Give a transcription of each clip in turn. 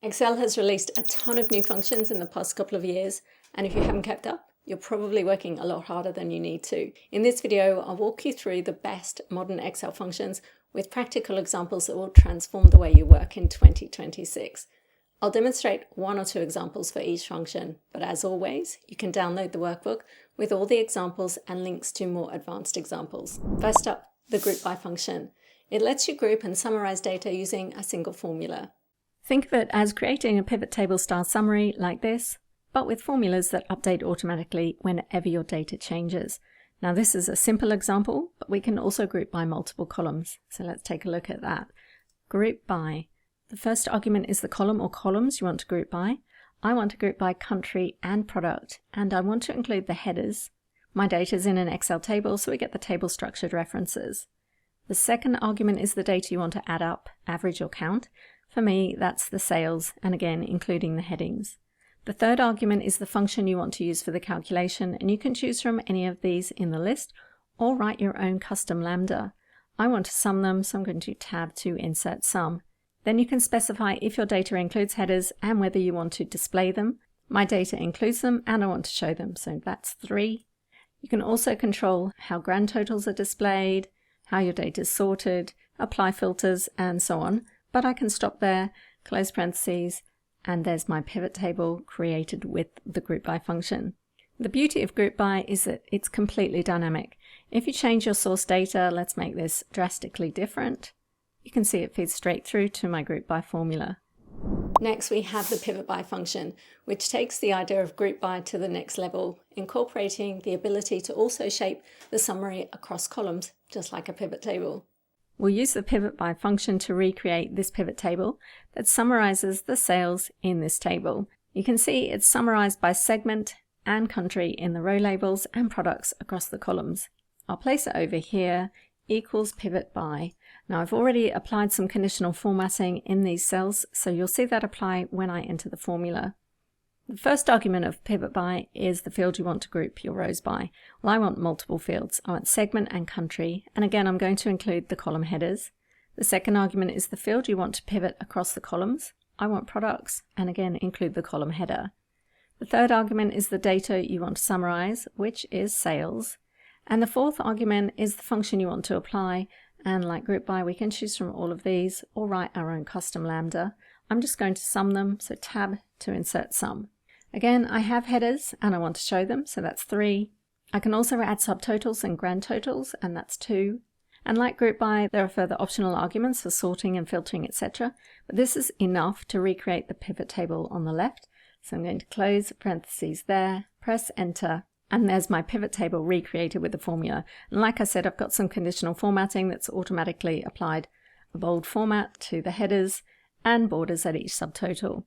Excel has released a ton of new functions in the past couple of years, and if you haven't kept up, you're probably working a lot harder than you need to. In this video, I'll walk you through the best modern Excel functions with practical examples that will transform the way you work in 2026. I'll demonstrate one or two examples for each function, but as always, you can download the workbook with all the examples and links to more advanced examples. First up, the group by function. It lets you group and summarize data using a single formula. Think of it as creating a pivot table style summary like this, but with formulas that update automatically whenever your data changes. Now this is a simple example, but we can also group by multiple columns. So let's take a look at that. Group by. The first argument is the column or columns you want to group by. I want to group by country and product, and I want to include the headers. My data is in an Excel table, so we get the table structured references. The second argument is the data you want to add up, average or count. For me, that's the sales, and again, including the headings. The third argument is the function you want to use for the calculation, and you can choose from any of these in the list, or write your own custom lambda. I want to sum them, so I'm going to tab to insert sum. Then you can specify if your data includes headers and whether you want to display them. My data includes them, and I want to show them, so that's 3. You can also control how grand totals are displayed, how your data is sorted, apply filters, and so on. But I can stop there, close parentheses, and there's my pivot table created with the group by function. The beauty of group by is that it's completely dynamic. If you change your source data, let's make this drastically different, you can see it feeds straight through to my group by formula. Next we have the pivot by function, which takes the idea of group by to the next level, incorporating the ability to also shape the summary across columns, just like a pivot table. We'll use the pivot by function to recreate this pivot table that summarizes the sales in this table. You can see it's summarized by segment and country in the row labels and products across the columns. I'll place it over here, equals pivot by. Now I've already applied some conditional formatting in these cells, so you'll see that apply when I enter the formula. The first argument of pivot by is the field you want to group your rows by. Well, I want multiple fields. I want segment and country, and again I'm going to include the column headers. The second argument is the field you want to pivot across the columns. I want products, and again include the column header. The third argument is the data you want to summarize, which is sales. And the fourth argument is the function you want to apply, and like group by we can choose from all of these or write our own custom lambda. I'm just going to sum them, so tab to insert sum. Again, I have headers and I want to show them, so that's 3. I can also add subtotals and grand totals, and that's 2. And like group by, there are further optional arguments for sorting and filtering, etc. But this is enough to recreate the pivot table on the left. So I'm going to close parentheses there, press enter, and there's my pivot table recreated with the formula. And like I said, I've got some conditional formatting that's automatically applied a bold format to the headers and borders at each subtotal.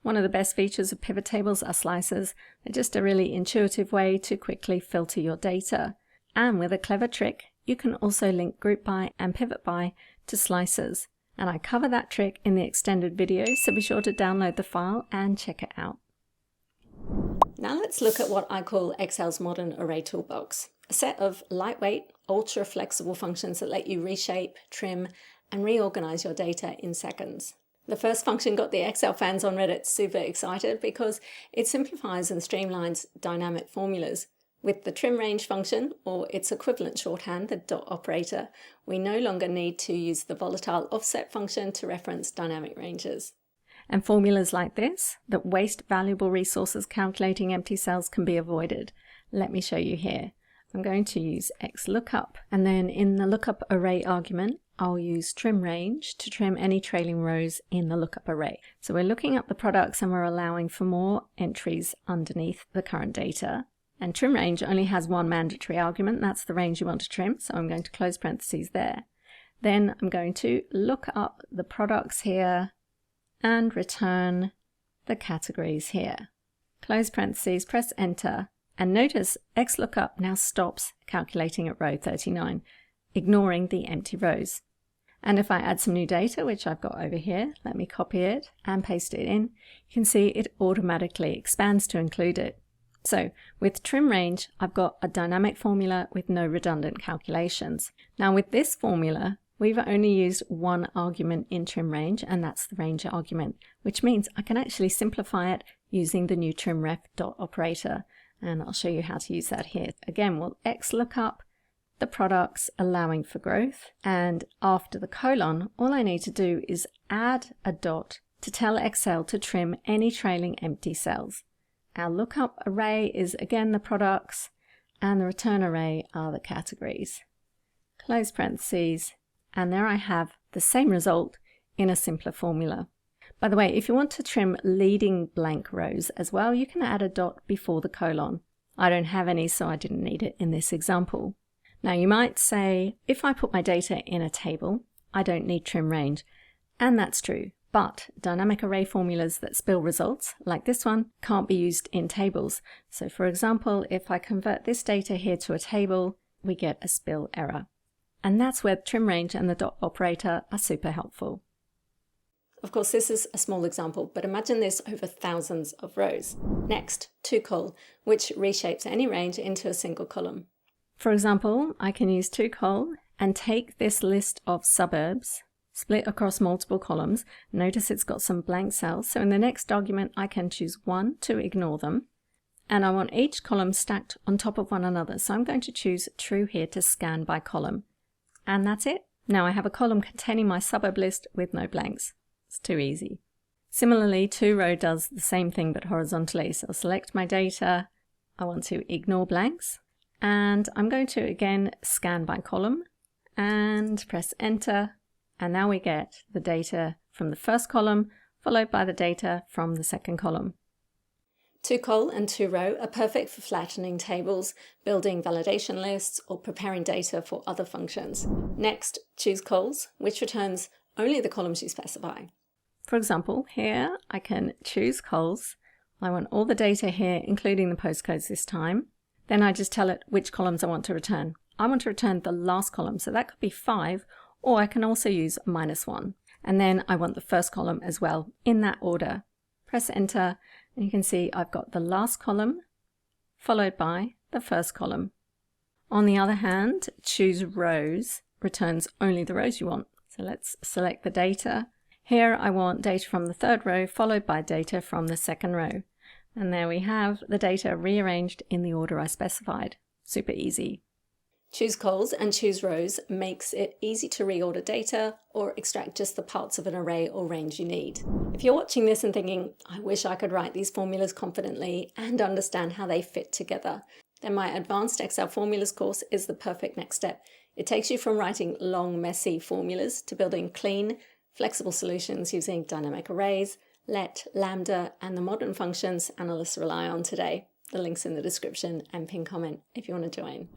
One of the best features of pivot tables are slicers. They're just a really intuitive way to quickly filter your data. And with a clever trick, you can also link group by and pivot by to slicers. And I cover that trick in the extended video, so be sure to download the file and check it out. Now let's look at what I call Excel's modern array toolbox. A set of lightweight, ultra flexible functions that let you reshape, trim, and reorganize your data in seconds. The first function got the Excel fans on Reddit super excited because it simplifies and streamlines dynamic formulas. With the TRIMRANGE function, or its equivalent shorthand, the dot operator, we no longer need to use the volatile offset function to reference dynamic ranges. And formulas like this, that waste valuable resources calculating empty cells, can be avoided. Let me show you here. I'm going to use XLOOKUP, and then in the lookup array argument, I'll use TRIMRANGE to trim any trailing rows in the lookup array. So we're looking up the products and we're allowing for more entries underneath the current data. And TRIMRANGE only has one mandatory argument, that's the range you want to trim, so I'm going to close parentheses there. Then I'm going to look up the products here and return the categories here. Close parentheses, press enter, and notice XLOOKUP now stops calculating at row 39, ignoring the empty rows. And if I add some new data, which I've got over here, let me copy it and paste it in, you can see it automatically expands to include it. So with TRIMRANGE, I've got a dynamic formula with no redundant calculations. Now with this formula, we've only used one argument in TRIMRANGE, and that's the range argument, which means I can actually simplify it using the new trimref dot operator. And I'll show you how to use that here. Again, we'll XLOOKUP the products allowing for growth, and after the colon, all I need to do is add a dot to tell Excel to trim any trailing empty cells. Our lookup array is again the products, and the return array are the categories. Close parentheses, and there I have the same result in a simpler formula. By the way, if you want to trim leading blank rows as well, you can add a dot before the colon. I don't have any, so I didn't need it in this example. Now you might say, if I put my data in a table, I don't need TRIMRANGE, and that's true. But dynamic array formulas that spill results, like this one, can't be used in tables. So for example, if I convert this data here to a table, we get a spill error. And that's where TRIMRANGE and the dot operator are super helpful. Of course, this is a small example, but imagine this over thousands of rows. Next, TOCOL, which reshapes any range into a single column. For example, I can use TOCOL and take this list of suburbs, split across multiple columns. Notice it's got some blank cells, so in the next argument I can choose one to ignore them, and I want each column stacked on top of one another, so I'm going to choose true here to scan by column. And that's it. Now I have a column containing my suburb list with no blanks. It's too easy. Similarly, TOROW does the same thing but horizontally, so I'll select my data, I want to ignore blanks, and I'm going to again scan by column and press enter. And now we get the data from the first column, followed by the data from the second column. TOCOL and TOROW are perfect for flattening tables, building validation lists, or preparing data for other functions. Next, CHOOSECOLS, which returns only the columns you specify. For example, here I can choose cols. I want all the data here, including the postcodes this time. Then I just tell it which columns I want to return. I want to return the last column, so that could be 5, or I can also use -1. And then I want the first column as well, in that order. Press enter, and you can see I've got the last column, followed by the first column. On the other hand, CHOOSEROWS returns only the rows you want. So let's select the data. Here I want data from the third row, followed by data from the second row. And there we have the data rearranged in the order I specified. Super easy. CHOOSECOLS and CHOOSEROWS makes it easy to reorder data or extract just the parts of an array or range you need. If you're watching this and thinking, I wish I could write these formulas confidently and understand how they fit together, then my Advanced Excel Formulas course is the perfect next step. It takes you from writing long, messy formulas to building clean, flexible solutions using dynamic arrays, let, lambda, and the modern functions analysts rely on today. The link's in the description and pinned comment if you want to join.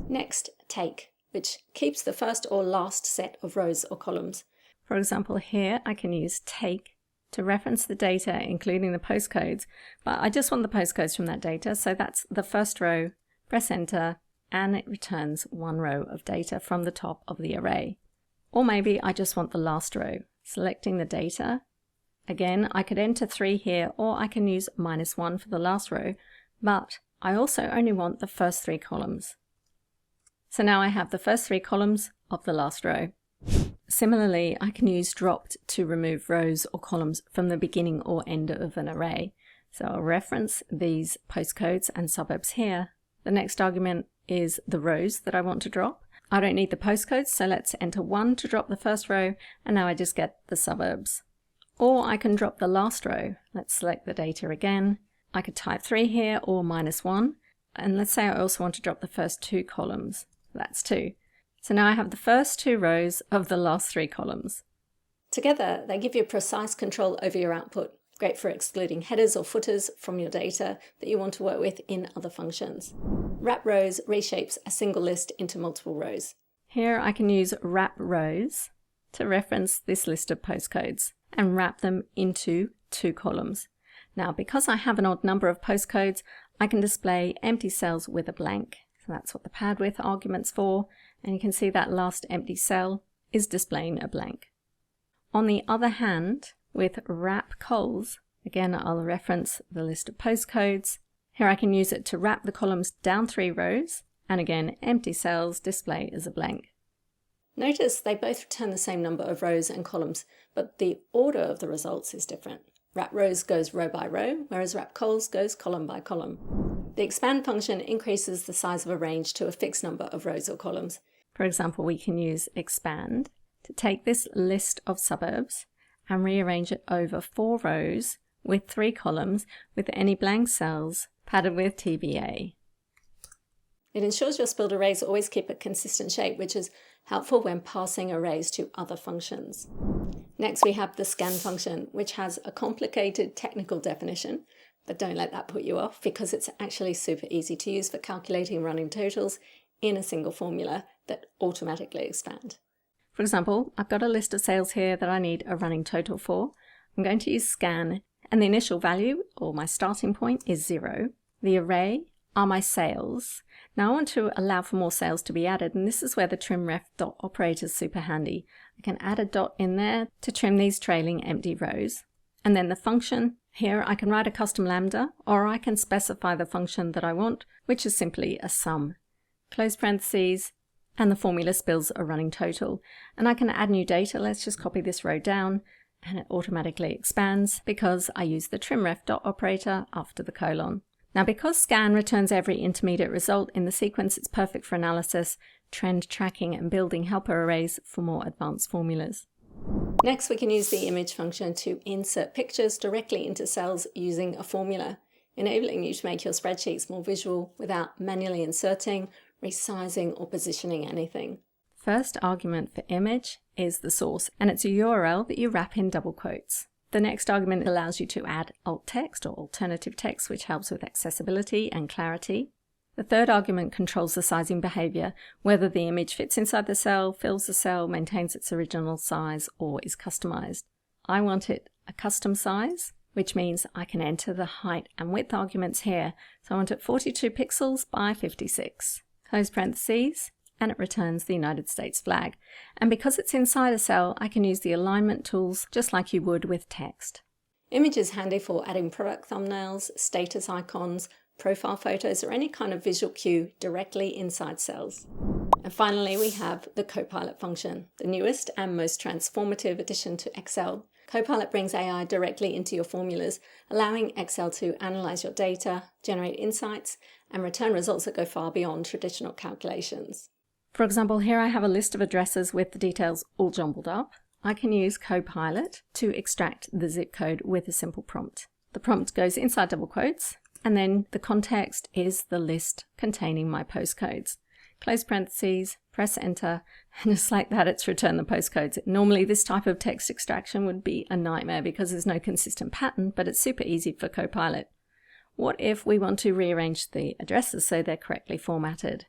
Next, take, which keeps the first or last set of rows or columns. For example, here I can use take to reference the data, including the postcodes, but I just want the postcodes from that data, so that's the first row. Press enter, and it returns one row of data from the top of the array. Or maybe I just want the last row. Selecting the data. Again, I could enter 3 here, or I can use -1 for the last row, but I also only want the first 3 columns. So now I have the first 3 columns of the last row. Similarly, I can use dropped to remove rows or columns from the beginning or end of an array. So I'll reference these postcodes and suburbs here. The next argument is the rows that I want to drop. I don't need the postcodes, so let's enter 1 to drop the first row, and now I just get the suburbs. Or I can drop the last row. Let's select the data again. I could type 3 here or -1, and let's say I also want to drop the first 2 columns. That's 2. So now I have the first 2 rows of the last 3 columns. Together, they give you precise control over your output. Great for excluding headers or footers from your data that you want to work with in other functions. WRAPROWS reshapes a single list into multiple rows. Here I can use WRAPROWS to reference this list of postcodes and wrap them into 2 columns. Now, because I have an odd number of postcodes, I can display empty cells with a blank. So that's what the pad width argument's for, and you can see that last empty cell is displaying a blank. On the other hand, with WRAPCOLS, again I'll reference the list of postcodes. Here I can use it to wrap the columns down 3 rows, and again empty cells display as a blank. Notice they both return the same number of rows and columns, but the order of the results is different. WRAPROWS goes row by row, whereas WRAPCOLS goes column by column. The expand function increases the size of a range to a fixed number of rows or columns. For example, we can use expand to take this list of suburbs and rearrange it over 4 rows with 3 columns with any blank cells padded with TBA. It ensures your spilled arrays always keep a consistent shape, which is helpful when passing arrays to other functions. Next, we have the scan function, which has a complicated technical definition, but don't let that put you off because it's actually super easy to use for calculating running totals in a single formula that automatically expand. For example, I've got a list of sales here that I need a running total for. I'm going to use scan, and the initial value, or my starting point, is 0. The array are my sales. Now I want to allow for more sales to be added, and this is where the trimref dot operator is super handy. I can add a dot in there to trim these trailing empty rows. And then the function, here I can write a custom lambda, or I can specify the function that I want, which is simply a sum. Close parentheses, and the formula spills a running total. And I can add new data. Let's just copy this row down, and it automatically expands because I use the trimref dot operator after the colon. Now, because scan returns every intermediate result in the sequence, it's perfect for analysis, trend tracking, and building helper arrays for more advanced formulas. Next, we can use the image function to insert pictures directly into cells using a formula, enabling you to make your spreadsheets more visual without manually inserting, resizing, or positioning anything. First argument for image is the source, and it's a URL that you wrap in double quotes. The next argument allows you to add alt text or alternative text, which helps with accessibility and clarity. The third argument controls the sizing behavior, whether the image fits inside the cell, fills the cell, maintains its original size, or is customized. I want it a custom size, which means I can enter the height and width arguments here. So I want it 42 pixels by 56. Close parentheses, and it returns the United States flag. And because it's inside a cell, I can use the alignment tools just like you would with text. Image is handy for adding product thumbnails, status icons, profile photos, or any kind of visual cue directly inside cells. And finally, we have the Copilot function, the newest and most transformative addition to Excel. Copilot brings AI directly into your formulas, allowing Excel to analyze your data, generate insights, and return results that go far beyond traditional calculations. For example, here I have a list of addresses with the details all jumbled up. I can use Copilot to extract the zip code with a simple prompt. The prompt goes inside double quotes, and then the context is the list containing my postcodes. Close parentheses, press enter, and just like that, it's returned the postcodes. Normally this type of text extraction would be a nightmare because there's no consistent pattern, but it's super easy for Copilot. What if we want to rearrange the addresses so they're correctly formatted?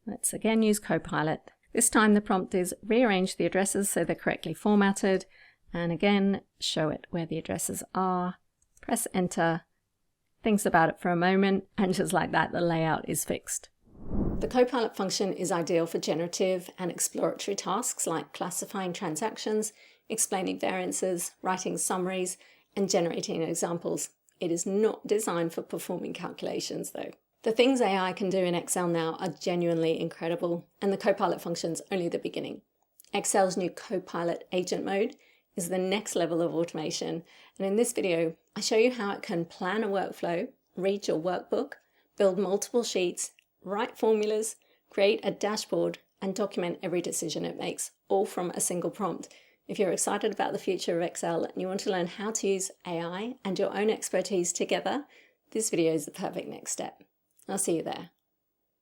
Let's again use Copilot. This time the prompt is rearrange the addresses so they're correctly formatted, and again show it where the addresses are. Press enter, thinks about it for a moment, and just like that the layout is fixed. The Copilot function is ideal for generative and exploratory tasks like classifying transactions, explaining variances, writing summaries, and generating examples. It is not designed for performing calculations though. The things AI can do in Excel now are genuinely incredible, and the Copilot function's only the beginning. Excel's new Copilot agent mode is the next level of automation, and in this video, I show you how it can plan a workflow, read your workbook, build multiple sheets, write formulas, create a dashboard, and document every decision it makes, all from a single prompt. If you're excited about the future of Excel and you want to learn how to use AI and your own expertise together, this video is the perfect next step. I'll see you there.